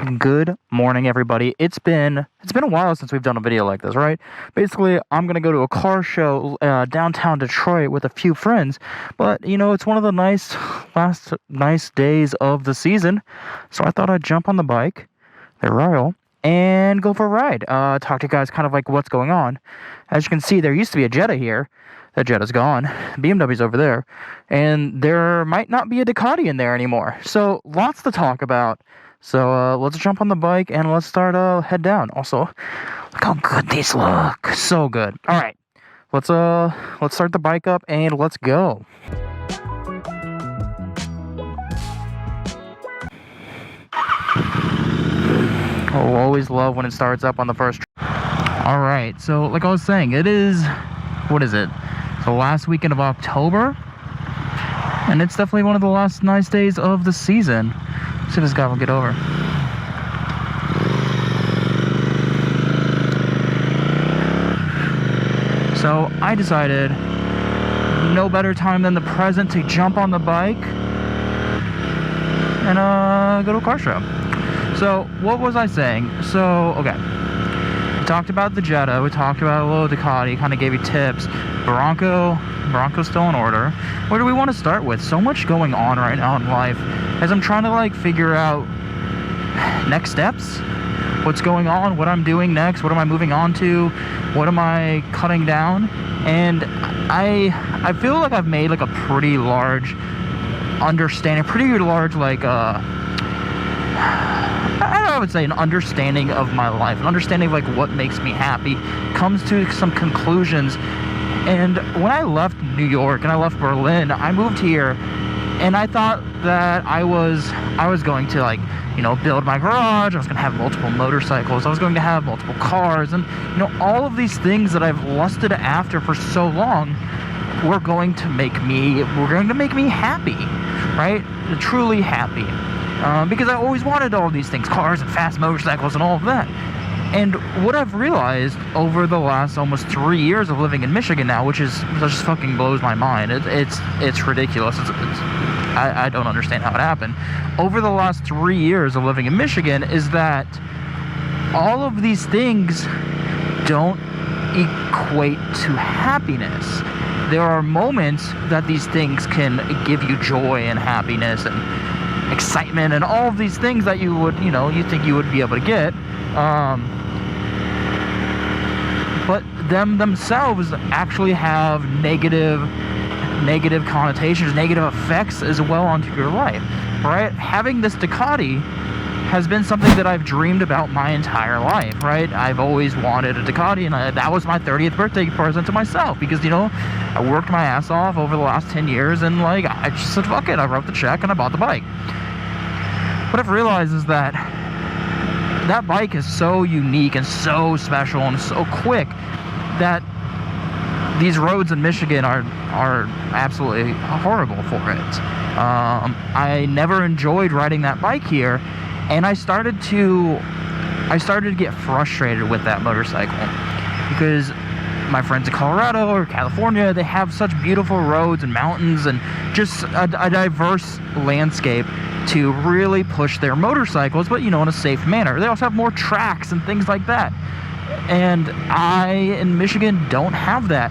Good morning, everybody. It's been a while since we've done a video like this, right? Basically, I'm gonna go to a car show downtown Detroit with a few friends, but it's one of the nice days of the season, so I thought I'd jump on the bike, the Royal, and go for a ride. Talk to you guys kind of like what's going on. As you can see, there used to be a Jetta here. That Jetta's gone. BMW's over there, and there might not be a Ducati in there anymore. So lots to talk about. So let's jump on the bike and let's start head down. Also, look how good these look. So good. All right. Let's start the bike up and let's go. Oh, always love when it starts up on the first. All right. So like I was saying, it is, what is it? The last weekend of October, and it's definitely one of the last nice days of the season. See if this guy will get over. So I decided no better time than the present to jump on the bike and go to a car show. So what was I saying? So okay, we talked about the Jetta, we talked about a little Ducati, kind of gave you tips. Bronco's still in order. Where do we want to start with? So much going on right now in life as I'm trying to like figure out next steps, what's going on, what I'm doing next, what am I moving on to, what am I cutting down. And I feel like I've made like a pretty large understanding, I would say an understanding of my life, an understanding of like what makes me happy, comes to some conclusions. And when I left New York and I left Berlin, I moved here and I thought that I was going to like, build my garage. I was going to have multiple motorcycles. I was going to have multiple cars, and all of these things that I've lusted after for so long were going to make me happy, right? Truly happy. Because I always wanted all these things, cars and fast motorcycles and all of that. And what I've realized over the last almost 3 years of living in Michigan now, which just fucking blows my mind. It's ridiculous. I don't understand how it happened. Over the last 3 years of living in Michigan is that all of these things don't equate to happiness. There are moments that these things can give you joy and happiness and excitement and all of these things that you would, you think you would be able to get. But themselves actually have negative connotations, negative effects as well onto your life, right? Having this Ducati has been something that I've dreamed about my entire life, right? I've always wanted a Ducati, and that was my 30th birthday present to myself because, I worked my ass off over the last 10 years, and like, I just said, fuck it, I wrote the check and I bought the bike. What I've realized is that that bike is so unique and so special and so quick that these roads in Michigan are absolutely horrible for it. I never enjoyed riding that bike here, and I started to get frustrated with that motorcycle because my friends in Colorado or California, they have such beautiful roads and mountains and just a diverse landscape to really push their motorcycles, but in a safe manner. They also have more tracks and things like that. And I, in Michigan, don't have that.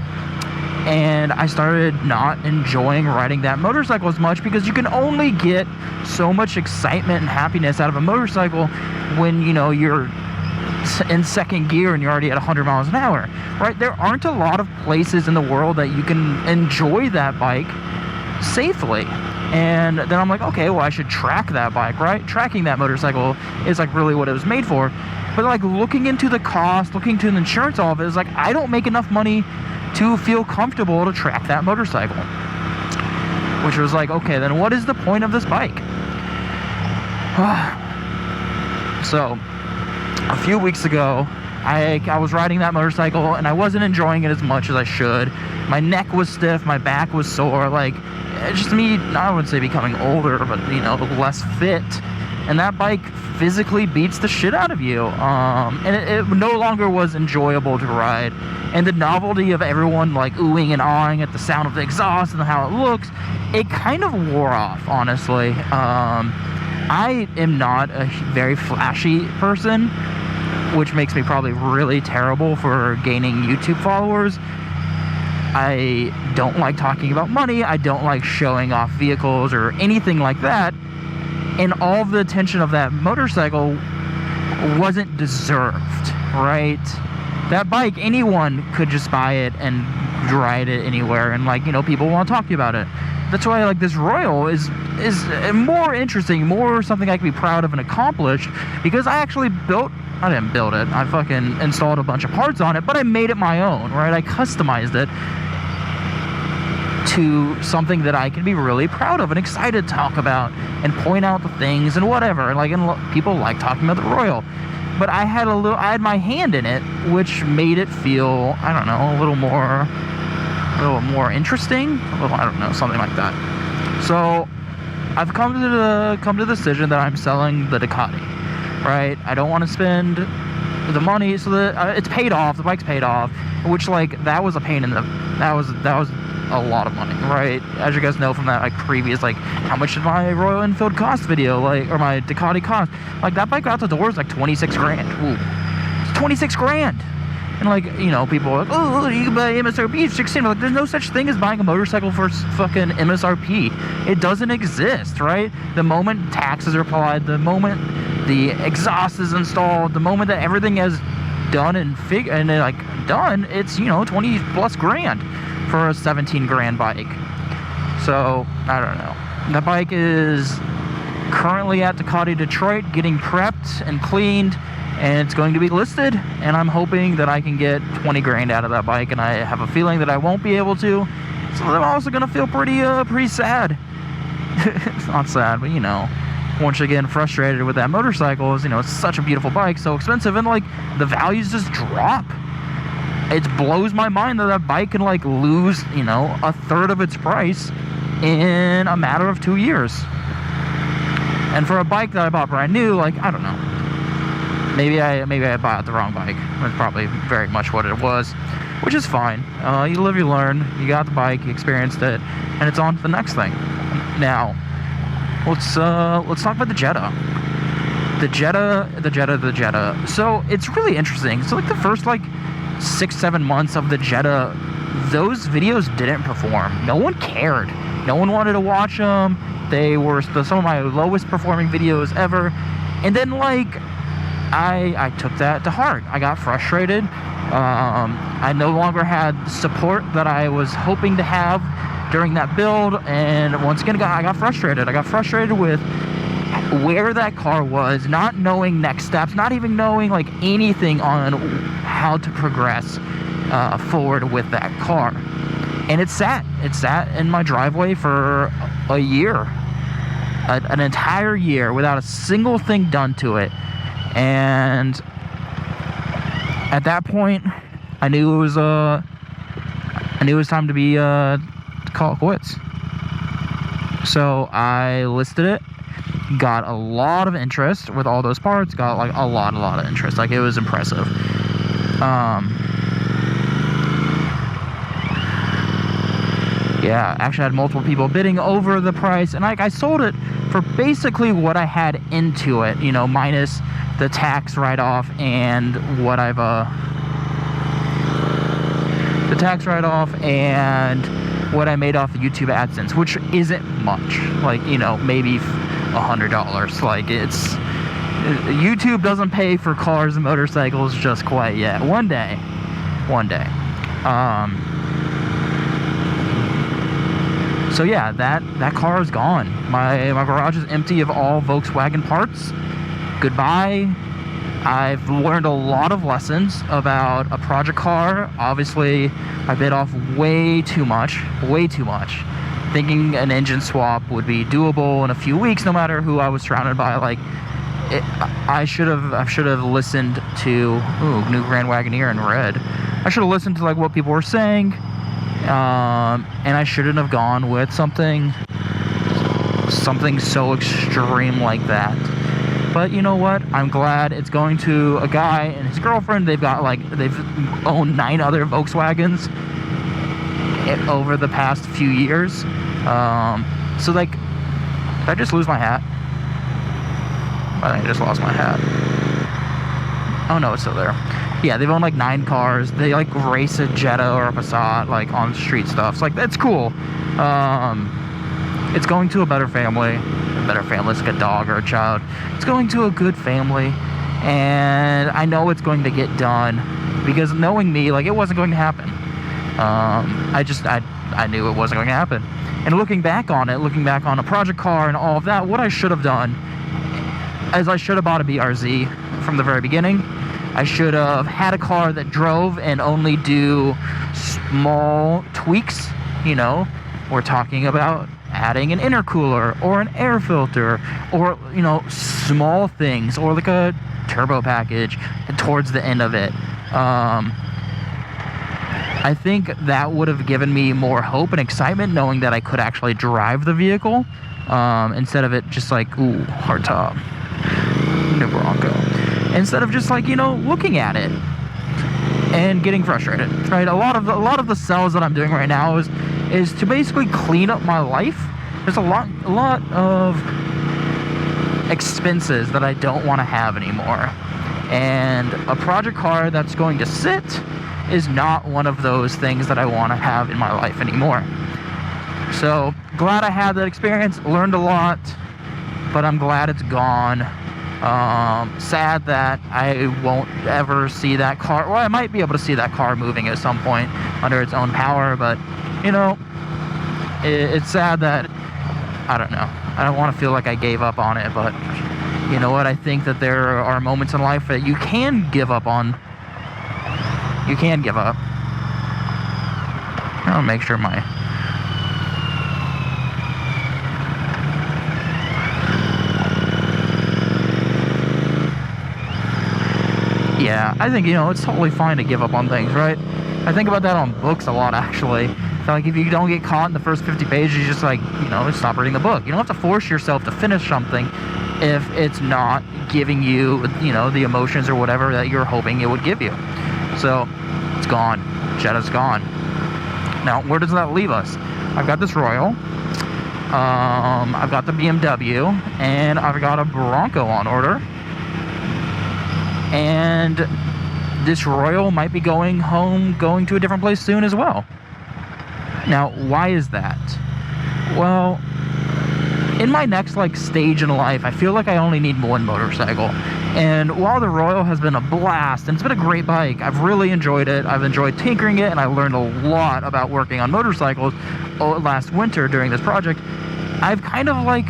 And I started not enjoying riding that motorcycle as much because you can only get so much excitement and happiness out of a motorcycle when, you're in second gear and you're already at 100 miles an hour, right? There aren't a lot of places in the world that you can enjoy that bike safely. And then I'm like, okay, well, I should track that bike, right? Tracking that motorcycle is like really what it was made for. But like looking into the cost, looking into the insurance, all of it is like, I don't make enough money to feel comfortable to track that motorcycle. Which was like, okay, then what is the point of this bike? So a few weeks ago, I was riding that motorcycle and I wasn't enjoying it as much as I should. My neck was stiff, my back was sore, like, it's just me, I wouldn't say becoming older, but, less fit. And that bike physically beats the shit out of you. And it no longer was enjoyable to ride. And the novelty of everyone, like, oohing and awing at the sound of the exhaust and how it looks, it kind of wore off, honestly. I am not a very flashy person, which makes me probably really terrible for gaining YouTube followers. I don't like talking about money. I don't like showing off vehicles or anything like that. And all the attention of that motorcycle wasn't deserved, right? That bike, anyone could just buy it and ride it anywhere, and like, you know, people want to talk to you about it. That's why like this Royal is more interesting, more something I can be proud of and accomplish, because I didn't build it, I fucking installed a bunch of parts on it, but I made it my own, right? I customized it to something that I can be really proud of and excited to talk about and point out the things and whatever. And like, people like talking about the Royal, but I had my hand in it, which made it feel, I don't know, a little more interesting. I don't know, something like that. So I've come to the decision that I'm selling the Ducati, right? I don't want to spend the money, so that it's paid off. The bike's paid off, which like that was a pain in the that was a lot of money, right? As you guys know from that like previous, like, how much did my Royal Enfield cost video, like, or my Ducati cost, like that bike out the door is like 26 grand. Ooh, it's 26 grand. And like, you know, people are like, oh, you can buy MSRP 16. Like, there's no such thing as buying a motorcycle for fucking MSRP. It doesn't exist, right? The moment taxes are applied, the moment the exhaust is installed, the moment that everything is done and done, it's, you know, 20 plus grand for a 17 grand bike. So I don't know. The bike is currently at Ducati Detroit getting prepped and cleaned, and it's going to be listed, and I'm hoping that I can get 20 grand out of that bike, and I have a feeling that I won't be able to, so I'm also gonna feel pretty sad. It's not sad, but you know, once again frustrated with that motorcycle, is, you know, it's such a beautiful bike, so expensive, and like the values just drop. It blows my mind that that bike can like lose, you know, a third of its price in a matter of 2 years. And for a bike that I bought brand new, like, I don't know, maybe I bought the wrong bike. That's probably very much what it was, which is fine. You live, you learn. You got the bike, you experienced it, and it's on to the next thing. Now, let's talk about the Jetta. The Jetta. So it's really interesting. So like the first like 6-7 months of the Jetta, those videos didn't perform. No one cared. No one wanted to watch them. They were some of my lowest performing videos ever. And then like I took that to heart. I got frustrated. I no longer had the support that I was hoping to have during that build, and once again I got frustrated. I got frustrated with where that car was, not knowing next steps, not even knowing like anything on how to progress forward with that car. And it sat in my driveway for a year, an entire year, without a single thing done to it. And at that point, I knew it was time to call it quits. So I listed it, got a lot of interest with all those parts, got like a lot of interest. Like, it was impressive. Yeah, actually I had multiple people bidding over the price, and like I sold it for basically what I had into it, you know, minus the tax write-off and what I've the tax write-off and what I made off the YouTube AdSense, which isn't much, like, you know, maybe $100. Like, it's YouTube doesn't pay for cars and motorcycles just quite yet. One day. So yeah, that car is gone. My garage is empty of all Volkswagen parts. Goodbye. I've learned a lot of lessons about a project car. Obviously, I bit off way too much. Thinking an engine swap would be doable in a few weeks, no matter who I was surrounded by. Like, I should have listened to new Grand Wagoneer in red. I should have listened to like what people were saying, and I shouldn't have gone with something so extreme like that. But you know what? I'm glad it's going to a guy and his girlfriend. They've owned 9 other Volkswagens over the past few years. So like, did I just lose my hat? I think I just lost my hat. Oh no, it's still there. Yeah, they've owned like 9 cars. They like race a Jetta or a Passat like on street stuff. So like that's cool. It's going to a better family. A better family, it's like a dog or a child. It's going to a good family, and I know it's going to get done because knowing me, like it wasn't going to happen. I knew it wasn't going to happen. And looking back on it, looking back on a project car and all of that, what I should have done is I should have bought a BRZ from the very beginning. I should have had a car that drove and only do small tweaks, you know. We're talking about adding an intercooler or an air filter or, you know, small things, or like a turbo package towards the end of it. I think that would have given me more hope and excitement knowing that I could actually drive the vehicle, instead of it just like, ooh, hard top, new Bronco. Instead of just like, you know, looking at it and getting frustrated, right? A lot of the sells that I'm doing right now is to basically clean up my life. There's a lot of expenses that I don't want to have anymore, and a project car that's going to sit is not one of those things that I want to have in my life anymore. So glad I had that experience, learned a lot, but I'm glad it's gone. Sad that I won't ever see that car. Well, I might be able to see that car moving at some point under its own power, but you know, it's sad that, I don't know, I don't want to feel like I gave up on it, but you know what, I think that there are moments in life that you can give up on. You can give up. I'll make sure my... Yeah, I think, you know, it's totally fine to give up on things, right? I think about that on books a lot, actually. So, like, if you don't get caught in the first 50 pages, you just, like, you know, stop reading the book. You don't have to force yourself to finish something if it's not giving you, you know, the emotions or whatever that you're hoping it would give you. So, it's gone. Jetta's gone. Now, where does that leave us? I've got this Royal. I've got the BMW. And I've got a Bronco on order. And this Royal might be going home, going to a different place soon as well. Now, why is that? Well, in my next, like, stage in life, I feel like I only need one motorcycle. And while the Royal has been a blast, and it's been a great bike, I've really enjoyed it. I've enjoyed tinkering it, and I learned a lot about working on motorcycles last winter during this project. I've kind of, like,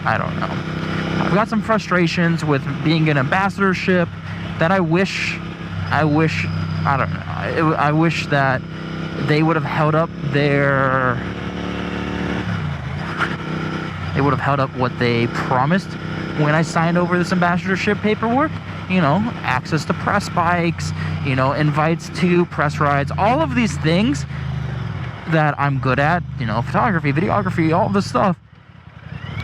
I don't know. I've got some frustrations with being an ambassadorship that I wish, I don't know, I wish that they would have held up what they promised when I signed over this ambassadorship paperwork. You know, access to press bikes, you know, invites to press rides, all of these things that I'm good at, you know, photography, videography, all of this stuff.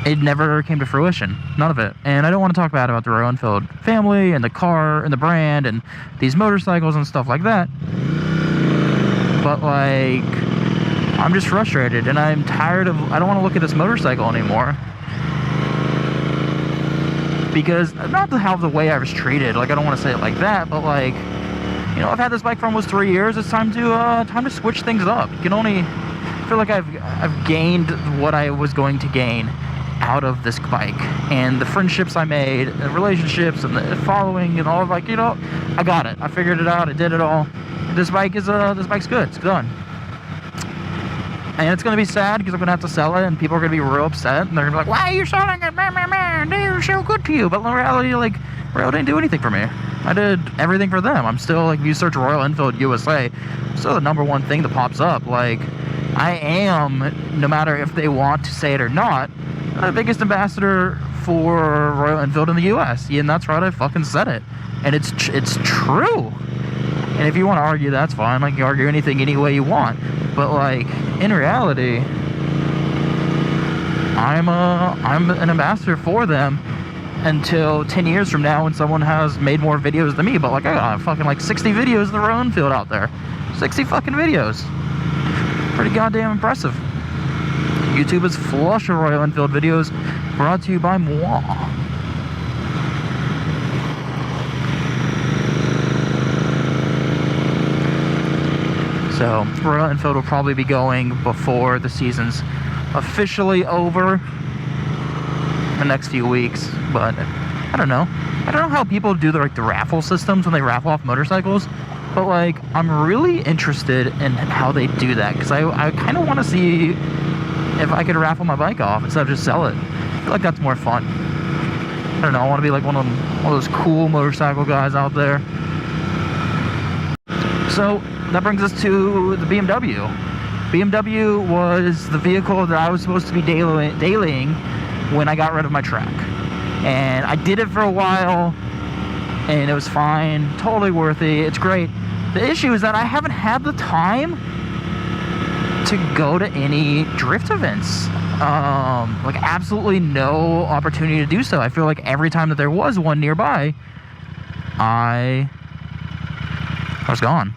It never came to fruition, none of it. And I don't want to talk bad about the Royal Enfield family and the car and the brand and these motorcycles and stuff like that. But, like, I'm just frustrated, and I'm tired of, I don't want to look at this motorcycle anymore. Because, not how the way I was treated, like, I don't want to say it like that, but, like, you know, I've had this bike for almost 3 years. It's time to switch things up. You can only, I feel like I've gained what I was going to gain out of this bike, and the friendships I made, the relationships, and the following, and all, like, you know, I got it. I figured it out. I did it all. This bike's good. It's done. And it's going to be sad because I'm going to have to sell it, and people are going to be real upset, and they're going to be like, why are you selling it? Man, they were so good to you. But in reality, like, Royal didn't do anything for me. I did everything for them. I'm still, like, if you search Royal Enfield USA, it's still the #1 thing that pops up. Like, I am, no matter if they want to say it or not, the biggest ambassador for Royal Enfield in the US. Yeah, and that's right, I fucking said it. And it's true. And if you want to argue, that's fine. Like, you argue anything any way you want. But, like, in reality, I'm an ambassador for them until 10 years from now when someone has made more videos than me. But, like, I got fucking, like, 60 videos of the Royal Enfield out there. 60 fucking videos. Pretty goddamn impressive. YouTube is flush of Royal Enfield videos, brought to you by moi. So Royal Enfield will probably be going before the season's officially over in the next few weeks. But I don't know. I don't know how people do the raffle systems when they raffle off motorcycles. But like, I'm really interested in how they do that, because I kind of want to see if I could raffle my bike off instead of just sell it. I feel like that's more fun. I don't know, I want to be like one of those cool motorcycle guys out there. So that brings us to the BMW. BMW was the vehicle that I was supposed to be dailying when I got rid of my track. And I did it for a while, and it was fine, totally worthy, it's great. The issue is that I haven't had the time to go to any drift events. Like absolutely no opportunity to do so. I feel like every time that there was one nearby, I was gone.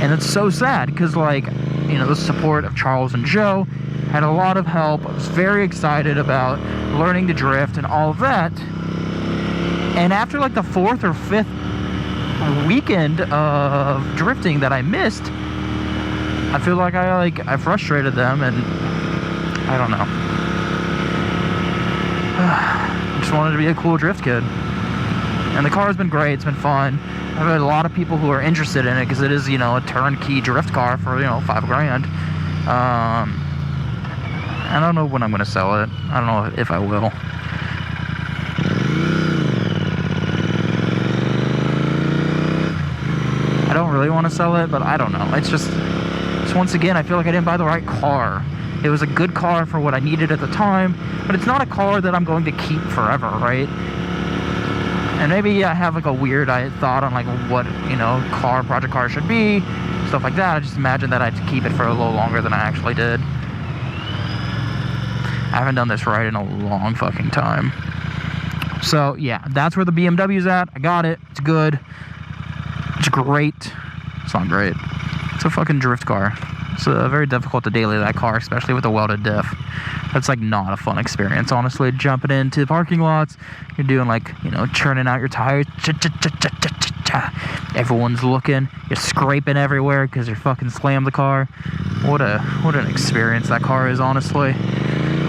And it's so sad, because like, you know, the support of Charles and Joe had a lot of help. I was very excited about learning to drift and all of that. And after like the 4th or 5th weekend of drifting that I missed, I feel like I frustrated them, and I don't know. I just wanted to be a cool drift kid. And the car has been great, it's been fun. I've had a lot of people who are interested in it, because it is, you know, a turnkey drift car for, you know, $5,000. I don't know when I'm going to sell it. I don't know if I will. I don't really want to sell it, but I don't know. It's just once again, I feel like I didn't buy the right car. It was a good car for what I needed at the time, but it's not a car that I'm going to keep forever, right? And maybe I have like a weird thought on like what, you know, project car should be, stuff like that. I just imagined that I'd keep it for a little longer than I actually did. I haven't done this right in a long fucking time. So yeah, that's where the BMW's at. I got it. It's good. It's great. It's not great. It's a fucking drift car. It's very difficult to daily that car, especially with a welded diff. That's like not a fun experience, honestly. Jumping into parking lots, you're doing like, you know, churning out your tires. Everyone's looking. You're scraping everywhere because you're fucking slammed the car. What an experience that car is, honestly.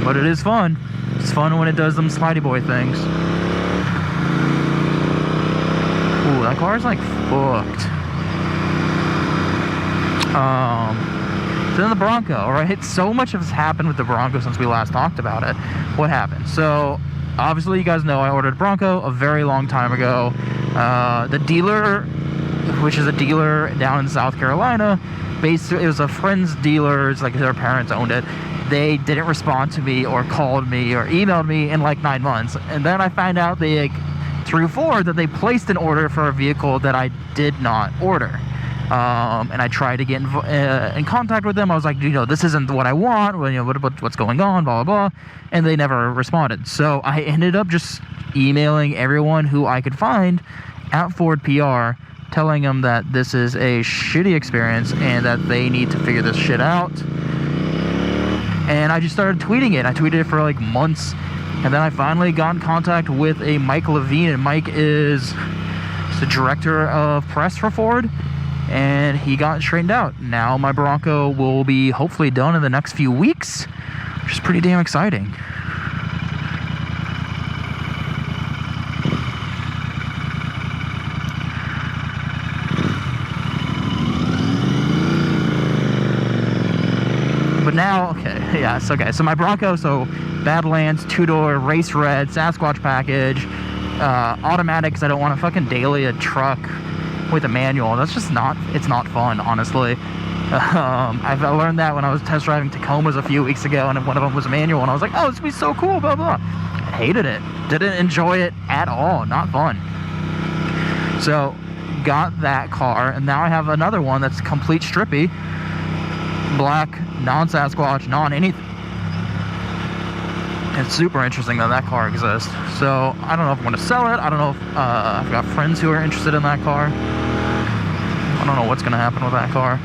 But it is fun. It's fun when it does them slidey boy things. Ooh, that car is like fucked. So then the Bronco, right? So much has happened with the Bronco since we last talked about it. What happened? So obviously you guys know I ordered a Bronco a very long time ago. The dealer, which is a dealer down in South Carolina, it was a friend's dealer. It's like their parents owned it. They didn't respond to me or called me or emailed me in like 9 months. And then I found out through Ford that they placed an order for a vehicle that I did not order. And I tried to get in contact with them. I was like, you know, this isn't what I want. Well, you know, what's going on, blah, blah, blah. And they never responded. So I ended up just emailing everyone who I could find at Ford PR, telling them that this is a shitty experience and that they need to figure this shit out. And I just started tweeting it. I tweeted it for like months. And then I finally got in contact with a Mike Levine. And Mike is the director of press for Ford. And he got it straightened out. Now my Bronco will be hopefully done in the next few weeks, which is pretty damn exciting. But now, okay, yeah, it's okay. So my Bronco, so Badlands, 2-door, race red, Sasquatch package, automatic, because I don't want to fucking daily a truck with a manual. That's just not, it's not fun, honestly. I learned that when I was test driving Tacomas a few weeks ago, and one of them was a manual, and I was like, oh, this would be so cool, blah, blah. I hated it. Didn't enjoy it at all. Not fun. So, got that car, and now I have another one that's complete strippy. Black, non-Sasquatch, non-anything. It's super interesting that that car exists. So, I don't know if I want to sell it. I don't know if I've got friends who are interested in that car. I don't know what's going to happen with that car.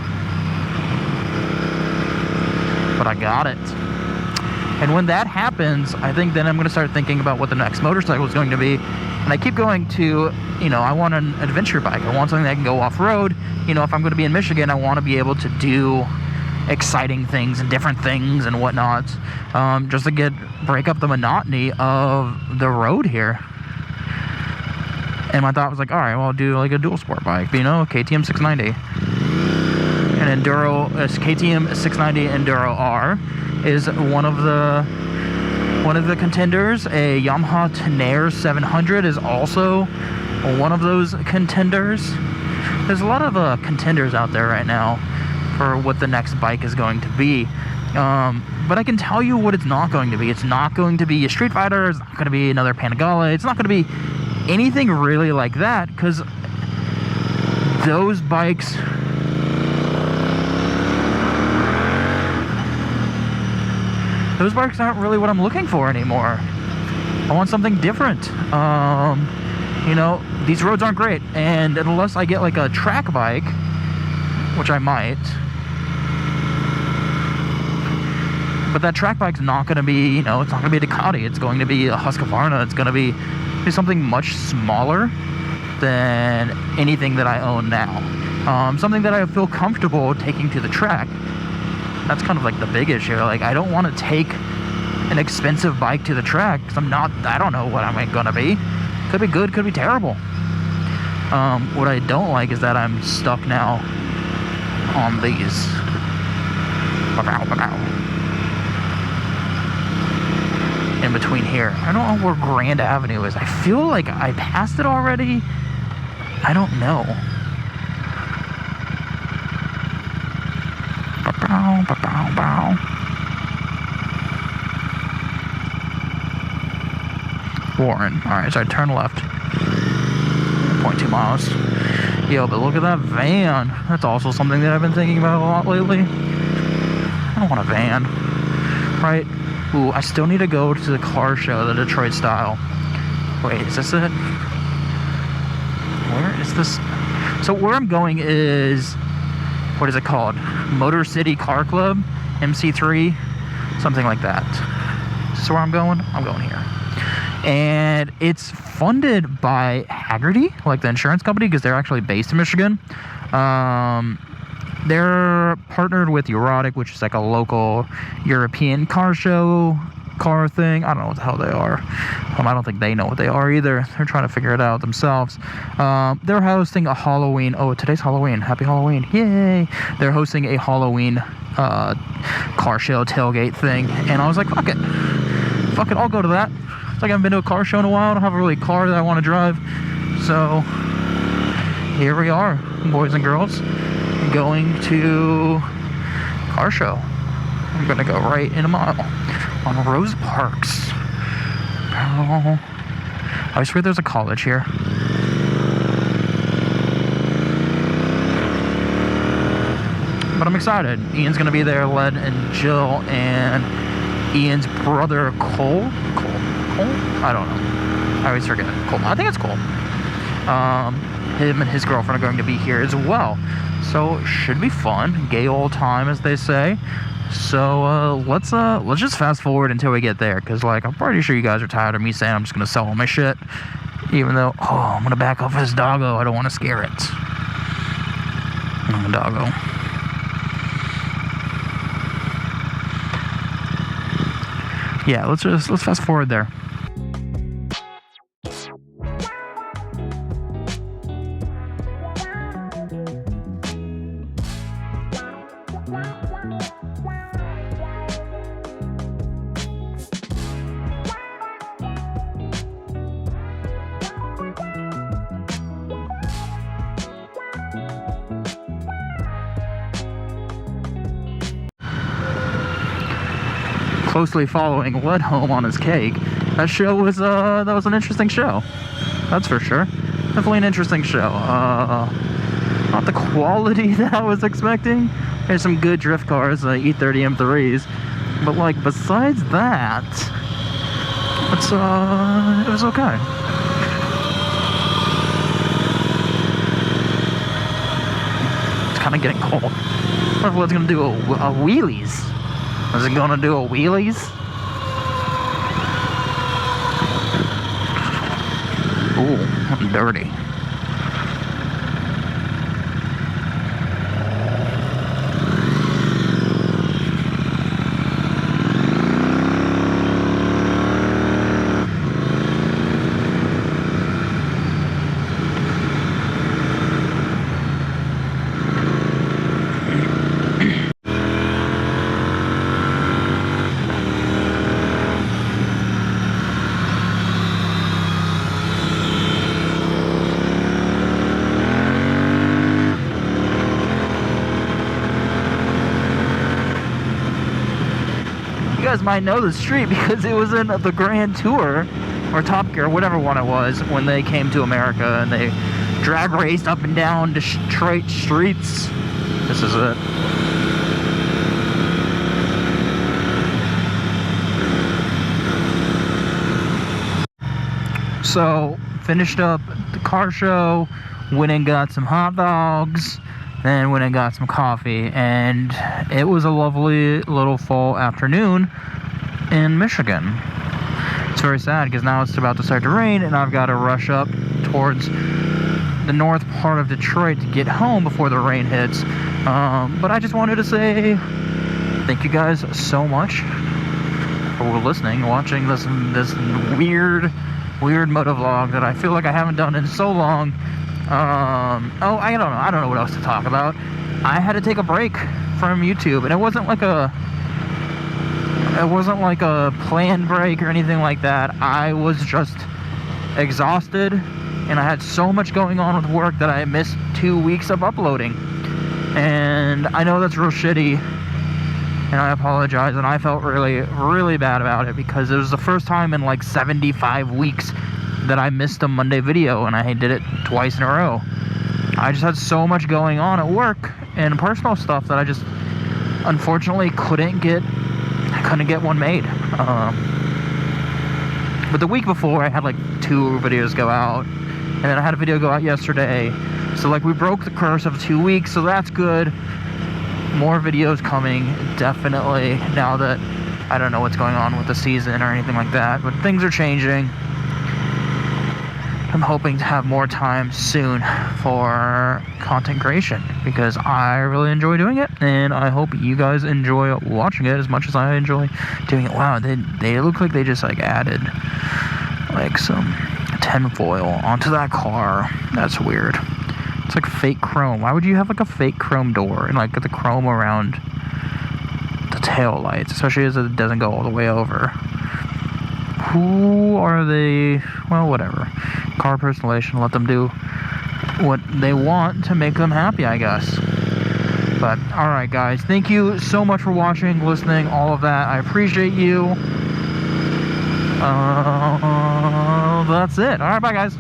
But I got it. And when that happens, I think then I'm going to start thinking about what the next motorcycle is going to be. And I keep going to, you know, I want an adventure bike. I want something that can go off-road. You know, if I'm going to be in Michigan, I want to be able to do exciting things and different things and whatnot, just to break up the monotony of the road here. And my thought was like, all right, well, I'll do like a dual sport bike, you know, KTM 690. An Enduro, KTM 690 Enduro R is one of the contenders. A Yamaha Tenere 700 is also one of those contenders. There's a lot of contenders out there right now for what the next bike is going to be. But I can tell you what it's not going to be. It's not going to be a Street Fighter. It's not going to be another Panigale. It's not going to be anything really like that, because those bikes aren't really what I'm looking for anymore. I want something different. You know, these roads aren't great, and unless I get like a track bike, which I might, but that track bike's not going to be, you know, it's not going to be a Ducati. It's going to be a Husqvarna. It's going to be something much smaller than anything that I own now. Something that I feel comfortable taking to the track. That's kind of like the big issue. Like, I don't want to take an expensive bike to the track, because I don't know what I'm going to be. Could be good, could be terrible. What I don't like is that I'm stuck now on these. In between here. I don't know where Grand Avenue is. I feel like I passed it already. I don't know. Warren. Alright, so I turn left. 0.2 miles. Yo, but look at that van. That's also something that I've been thinking about a lot lately. I don't want a van. Right? Ooh, I still need to go to the car show, the Detroit style. Wait, is this it? Where is this? So where I'm going is, what is it called? Motor City Car Club, MC3, something like that. So where I'm going here. And it's funded by Hagerty, like the insurance company, because they're actually based in Michigan. They're partnered with Erotic, which is like a local European car show, car thing. I don't know what the hell they are. I don't think they know what they are either. They're trying to figure it out themselves. They're hosting a Halloween. Oh, today's Halloween. Happy Halloween. Yay. They're hosting a Halloween car show tailgate thing. And I was like, fuck it. Fuck it, I'll go to that. It's like I haven't been to a car show in a while. I don't have a really car that I want to drive. So here we are, boys and girls, going to car show. I'm gonna go right in a mile on Rosa Parks. Oh, I swear there's a college here. But I'm excited. Ian's gonna be there, Led and Jill, and Ian's brother Cole? I don't know. I always forget. Cole. I think it's Cole. Him and his girlfriend are going to be here as well. So should be fun. Gay old time, as they say. So let's just fast forward until we get there, because like I'm pretty sure you guys are tired of me saying I'm just gonna sell all my shit. Even though, I'm gonna back off his doggo. I don't want to scare it. Doggo. Yeah, let's fast forward there. Closely following Led home on his cake. That show was that was an interesting show. That's for sure. Definitely an interesting show. Not the quality that I was expecting. There's some good drift cars, E30 M3s, but like besides that, it was okay. It's kind of getting cold. What if Led's gonna do a wheelies? Is it gonna do a wheelies? Ooh, dirty. You guys might know the street because it was in the Grand Tour or Top Gear, whatever one it was, when they came to America and they drag raced up and down Detroit streets. This is it. So finished up the car show, went and got some hot dogs, then went and got some coffee, and it was a lovely little fall afternoon in Michigan. It's very sad because now it's about to start to rain and I've got to rush up towards the north part of Detroit to get home before the rain hits. But I just wanted to say thank you guys so much for listening, watching this weird motovlog that I feel like I haven't done in so long. I don't know what else to talk about. I had to take a break from YouTube, and it wasn't like a planned break or anything like that. I was just exhausted, and I had so much going on with work that I missed 2 weeks of uploading. And I know that's real shitty, and I apologize, and I felt really, really bad about it because it was the first time in like 75 weeks that I missed a Monday video, and I did it twice in a row. I just had so much going on at work and personal stuff that I just unfortunately couldn't get one made. But the week before I had like 2 videos go out, and then I had a video go out yesterday, so like we broke the curse of 2 weeks, so that's good. More videos coming, definitely, now that I don't know what's going on with the season or anything like that, but things are changing. I'm hoping to have more time soon for content creation because I really enjoy doing it, and I hope you guys enjoy watching it as much as I enjoy doing it. Wow, they look like they just like added like some tinfoil onto that car. That's weird. It's like fake chrome. Why would you have like a fake chrome door and like the chrome around the tail lights, especially as it doesn't go all the way over? Who are they? Well, whatever. Car personalization, let them do what they want to make them happy, I guess. But alright guys, thank you so much for watching, listening, all of that. I appreciate you. That's it. Alright, bye guys.